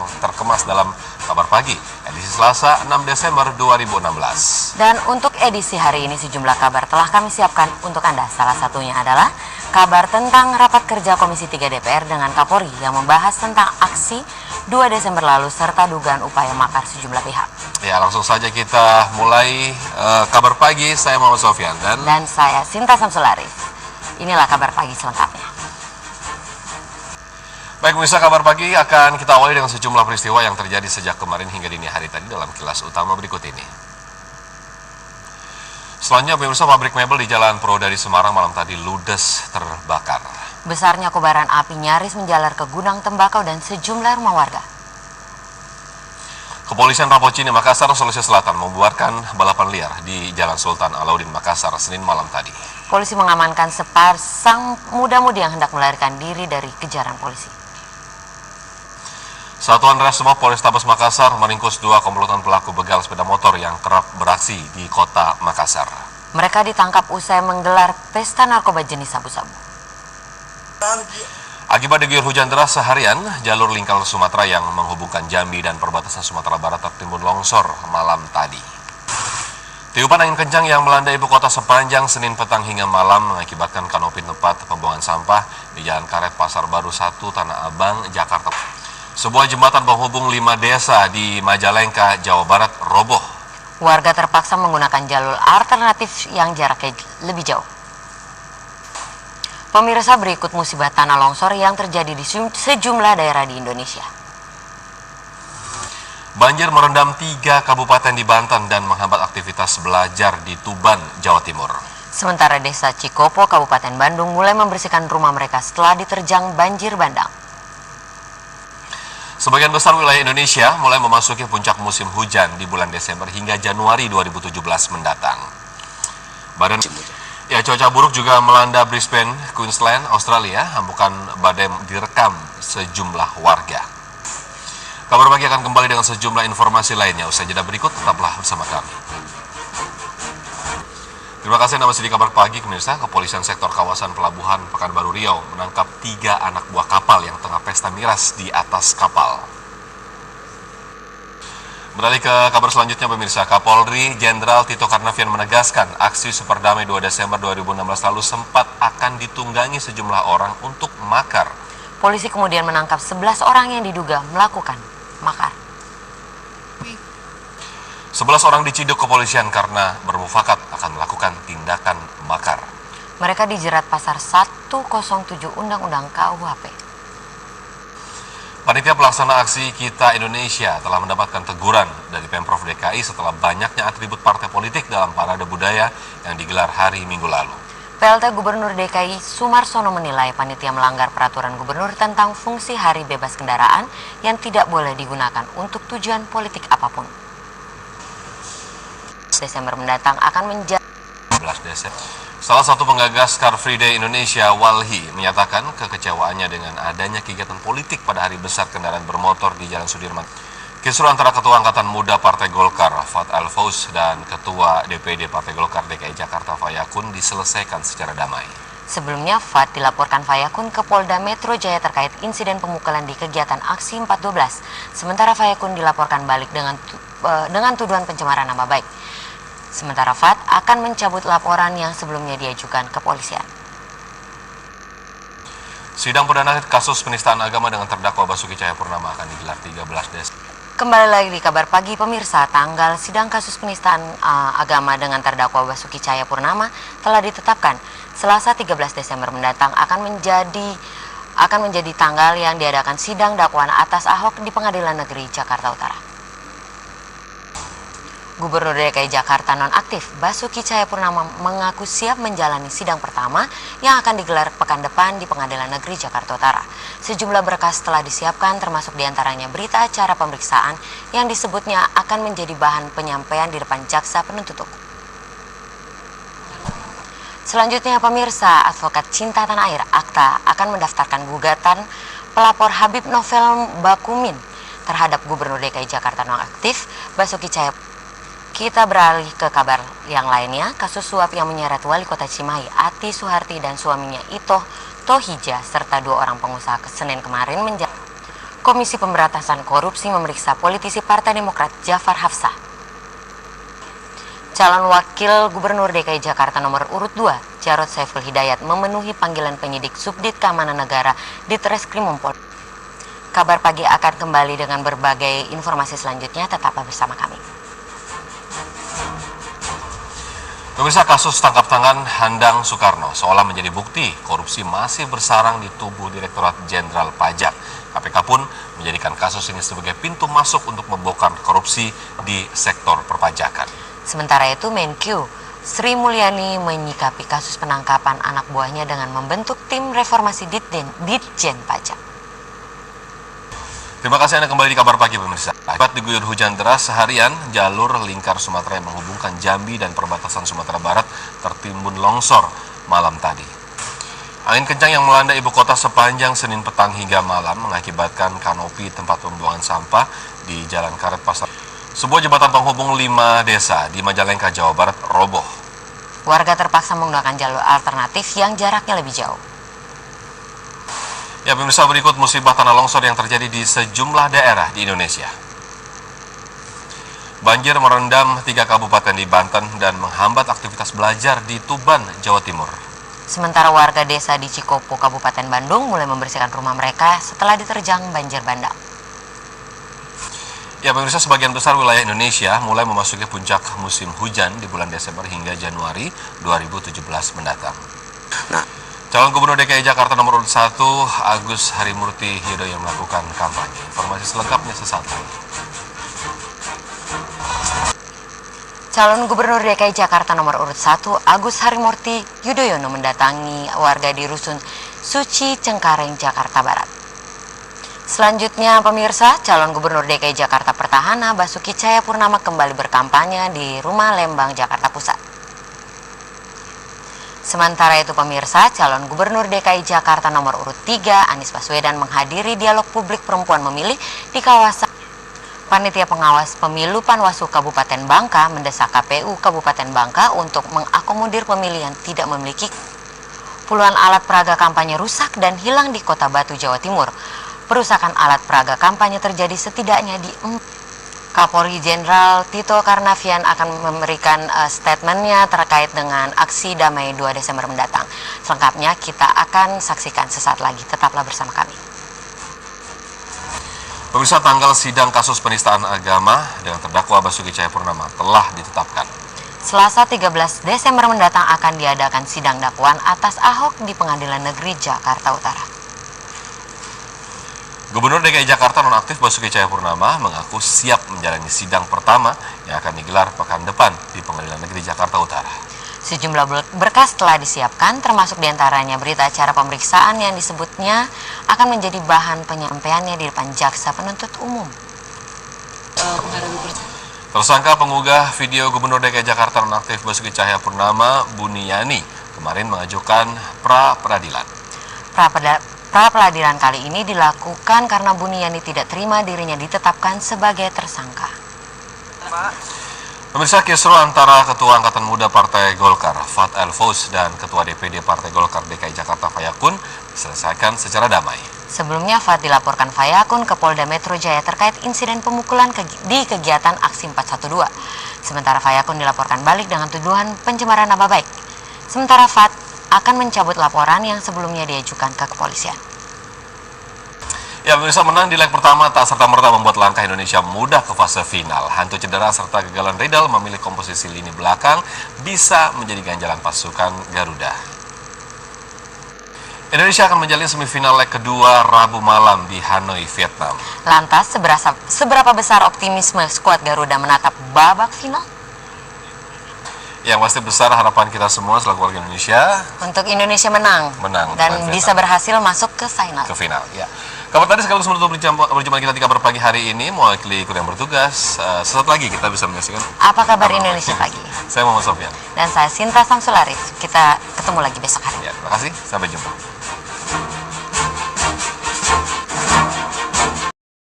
yang terkemas dalam Kabar Pagi, edisi Selasa 6 Desember 2016. Dan untuk edisi hari ini sejumlah kabar telah kami siapkan untuk Anda. Salah satunya adalah kabar tentang rapat kerja Komisi 3 DPR dengan Kapolri yang membahas tentang aksi 2 Desember lalu serta dugaan upaya makar sejumlah pihak. Ya, langsung saja kita mulai Kabar Pagi. Saya Muhammad Sofyan dan saya Sinta Samsul Arif. Inilah Kabar Pagi selengkapnya. Baik pemirsa, Kabar Pagi akan kita awali dengan sejumlah peristiwa yang terjadi sejak kemarin hingga dini hari tadi dalam kilas utama berikut ini. Selanjutnya pemirsa, pabrik mebel di Jalan Purwodadi Semarang malam tadi ludes terbakar. Besarnya kobaran api nyaris menjalar ke gudang tembakau dan sejumlah rumah warga. Kepolisian Rapocini Makassar, Sulawesi Selatan membuarkan balapan liar di Jalan Sultan Alauddin Makassar Senin malam tadi. Polisi mengamankan sepasang muda-mudi yang hendak melarikan diri dari kejaran polisi. Satuan Resmob Polrestabes Makassar meringkus 2 komplotan pelaku begal sepeda motor yang kerap beraksi di kota Makassar. Mereka ditangkap usai menggelar pesta narkoba jenis sabu-sabu. Akibat diguyur hujan deras seharian, jalur lingkar Sumatera yang menghubungkan Jambi dan perbatasan Sumatera Barat tertimbun longsor malam tadi. Tiupan angin kencang yang melanda ibu kota sepanjang Senin petang hingga malam mengakibatkan kanopi tempat pembuangan sampah di Jalan Karet Pasar Baru 1 Tanah Abang, Jakarta. Sebuah jembatan penghubung 5 desa di Majalengka, Jawa Barat roboh. Warga terpaksa menggunakan jalur alternatif yang jaraknya lebih jauh. Pemirsa, berikut musibah tanah longsor yang terjadi di sejumlah daerah di Indonesia. Banjir merendam 3 kabupaten di Banten dan menghambat aktivitas belajar di Tuban, Jawa Timur. Sementara desa Cikopo, Kabupaten Bandung mulai membersihkan rumah mereka setelah diterjang banjir bandang. Sebagian besar wilayah Indonesia mulai memasuki puncak musim hujan di bulan Desember hingga Januari 2017 mendatang. Cuaca buruk juga melanda Brisbane, Queensland, Australia. Hembusan badai direkam sejumlah warga. Kabar Pagi akan kembali dengan sejumlah informasi lainnya. Usai jeda berikut, tetaplah bersama kami. Terima kasih Anda masih di Kabar Pagi, pemirsa. Kepolisian sektor kawasan Pelabuhan Pekanbaru Riau menangkap 3 anak buah kapal yang tengah pesta miras di atas kapal. Beralih ke kabar selanjutnya, pemirsa. Kapolri Jenderal Tito Karnavian menegaskan aksi Super Damai 2 Desember 2016 lalu sempat akan ditunggangi sejumlah orang untuk makar. Polisi kemudian menangkap 11 orang yang diduga melakukan makar. 11 orang diciduk kepolisian karena bermufakat akan melakukan tindakan makar. Mereka dijerat pasal 107 Undang-Undang KUHP. Panitia pelaksana aksi Kita Indonesia telah mendapatkan teguran dari Pemprov DKI setelah banyaknya atribut partai politik dalam parade budaya yang digelar hari Minggu lalu. PLT Gubernur DKI Sumarsono menilai panitia melanggar peraturan gubernur tentang fungsi hari bebas kendaraan yang tidak boleh digunakan untuk tujuan politik apapun. Desember mendatang akan menjadi 11 Desember. Salah satu penggagas Car Free Day Indonesia, Walhi, menyatakan kekecewaannya dengan adanya kegiatan politik pada hari besar kendaraan bermotor di Jalan Sudirman. Kisruh antara Ketua Angkatan Muda Partai Golkar, Fat Al-Faus, dan Ketua DPD Partai Golkar DKI Jakarta, Fayakun, diselesaikan secara damai. Sebelumnya, Fat dilaporkan Fayakun ke Polda Metro Jaya terkait insiden pemukulan di kegiatan aksi 412. Sementara Fayakun dilaporkan balik dengan tuduhan pencemaran nama baik. Sementara Fat akan mencabut laporan yang sebelumnya diajukan ke kepolisian. Sidang perdana kasus penistaan agama dengan terdakwa Basuki Cahayapurnama akan digelar 13 Desember. Kembali lagi di Kabar Pagi, pemirsa. Tanggal sidang kasus penistaan agama dengan terdakwa Basuki Cahayapurnama telah ditetapkan. Selasa 13 Desember mendatang akan menjadi tanggal yang diadakan sidang dakwaan atas Ahok di Pengadilan Negeri Jakarta Utara. Gubernur DKI Jakarta nonaktif Basuki Cahayapurnama mengaku siap menjalani sidang pertama yang akan digelar pekan depan di Pengadilan Negeri Jakarta Utara. Sejumlah berkas telah disiapkan termasuk diantaranya berita acara pemeriksaan yang disebutnya akan menjadi bahan penyampaian di depan jaksa penuntut umum. Selanjutnya, pemirsa, advokat cinta tanah air ACTA akan mendaftarkan gugatan pelapor Habib Novel Bakumin terhadap Gubernur DKI Jakarta nonaktif Basuki Cahayapurnama. Kita beralih ke kabar yang lainnya. Kasus suap yang menyeret Wali Kota Cimahi Ati Suharti dan suaminya Ito Tohija serta 2 orang pengusaha Senin kemarin menjadi Komisi Pemberantasan Korupsi memeriksa politisi Partai Demokrat Jafar Hafsah. Calon Wakil Gubernur DKI Jakarta nomor urut 2, Jarod Saiful Hidayat memenuhi panggilan penyidik Subdit Keamanan Negara di Treskrimum Polri. Kabar Pagi akan kembali dengan berbagai informasi selanjutnya, tetaplah bersama kami. Pemirsa, kasus tangkap tangan Handang Soekarno seolah menjadi bukti korupsi masih bersarang di tubuh Direktorat Jenderal Pajak. KPK pun menjadikan kasus ini sebagai pintu masuk untuk membongkar korupsi di sektor perpajakan. Sementara itu, Menkyu Sri Mulyani menyikapi kasus penangkapan anak buahnya dengan membentuk tim reformasi Ditjen Pajak. Terima kasih Anda kembali di Kabar Pagi, pemirsa. Akibat diguyur hujan deras seharian, jalur lingkar Sumatera yang menghubungkan Jambi dan perbatasan Sumatera Barat tertimbun longsor malam tadi. Angin kencang yang melanda ibu kota sepanjang Senin petang hingga malam mengakibatkan kanopi tempat pembuangan sampah di Jalan Karet Pasar. Sebuah jembatan penghubung 5 desa di Majalengka, Jawa Barat roboh. Warga terpaksa menggunakan jalur alternatif yang jaraknya lebih jauh. Ya, pemirsa, berikut musibah tanah longsor yang terjadi di sejumlah daerah di Indonesia. Banjir merendam 3 kabupaten di Banten dan menghambat aktivitas belajar di Tuban, Jawa Timur. Sementara warga desa di Cikopo, Kabupaten Bandung mulai membersihkan rumah mereka setelah diterjang banjir bandang. Ya, pemirsa, sebagian besar wilayah Indonesia mulai memasuki puncak musim hujan di bulan Desember hingga Januari 2017 mendatang. Calon Gubernur DKI Jakarta nomor urut 1, Agus Harimurti Yudhoyono melakukan kampanye. Informasi selengkapnya sesaat lagi. Calon Gubernur DKI Jakarta nomor urut 1, Agus Harimurti Yudhoyono mendatangi warga di Rusun Suci Cengkareng, Jakarta Barat. Selanjutnya, pemirsa, calon Gubernur DKI Jakarta Petahana Basuki Cahayapurnama kembali berkampanye di Rumah Lembang, Jakarta Pusat. Sementara itu, pemirsa, calon Gubernur DKI Jakarta nomor urut 3, Anies Baswedan menghadiri dialog publik perempuan memilih di kawasan. Panitia Pengawas Pemilu Panwaslu Kabupaten Bangka mendesak KPU Kabupaten Bangka untuk mengakomodir pemilih yang tidak memiliki. Puluhan alat peraga kampanye rusak dan hilang di Kota Batu, Jawa Timur. Perusakan alat peraga kampanye terjadi setidaknya di Kapolri Jenderal Tito Karnavian akan memberikan statementnya terkait dengan aksi damai 2 Desember mendatang. Selengkapnya kita akan saksikan sesaat lagi. Tetaplah bersama kami. Pemirsa, tanggal sidang kasus penistaan agama dengan terdakwa Basuki Cahayapurnama telah ditetapkan. Selasa 13 Desember mendatang akan diadakan sidang dakwaan atas Ahok di Pengadilan Negeri Jakarta Utara. Gubernur DKI Jakarta nonaktif Basuki Cahayapurnama mengaku siap menjalani sidang pertama yang akan digelar pekan depan di Pengadilan Negeri Jakarta Utara. Sejumlah berkas telah disiapkan, termasuk diantaranya berita acara pemeriksaan yang disebutnya akan menjadi bahan penyampaiannya di depan jaksa penuntut umum. Tersangka pengunggah video Gubernur DKI Jakarta nonaktif Basuki Cahayapurnama, Buniyani, kemarin mengajukan pra-peradilan. Pra-peradilan kali ini dilakukan karena Buniyani tidak terima dirinya ditetapkan sebagai tersangka. Pemirsa, kisruh antara Ketua Angkatan Muda Partai Golkar, Fad El-Fous, dan Ketua DPD Partai Golkar DKI Jakarta, Fayakun, diselesaikan secara damai. Sebelumnya, Fad dilaporkan Fayakun ke Polda Metro Jaya terkait insiden pemukulan di kegiatan Aksi 412. Sementara Fayakun dilaporkan balik dengan tuduhan pencemaran nama baik. Sementara Fad akan mencabut laporan yang sebelumnya diajukan ke kepolisian. Ya, pemirsa, menang di leg pertama tak serta-merta membuat langkah Indonesia mudah ke fase final. Hantu cedera serta kegagalan Riedel memilih komposisi lini belakang bisa menjadi ganjalan pasukan Garuda. Indonesia akan menjalin semifinal leg kedua Rabu malam di Hanoi, Vietnam. Lantas, seberapa besar optimisme skuad Garuda menatap babak final? Yang pasti besar harapan kita semua selaku warga Indonesia untuk Indonesia menang dan bisa berhasil masuk ke final. Ya. Kabar tadi sekaligus menutup perjumpaan kita di Kabar Pagi hari ini. Mewakili kru yang bertugas, sesaat lagi kita bisa menyaksikan apa kabar Indonesia pagi. Saya Muhammad Sofyan dan saya Sinta Samsularis. Kita ketemu lagi besok hari. Ya, terima kasih. Sampai jumpa.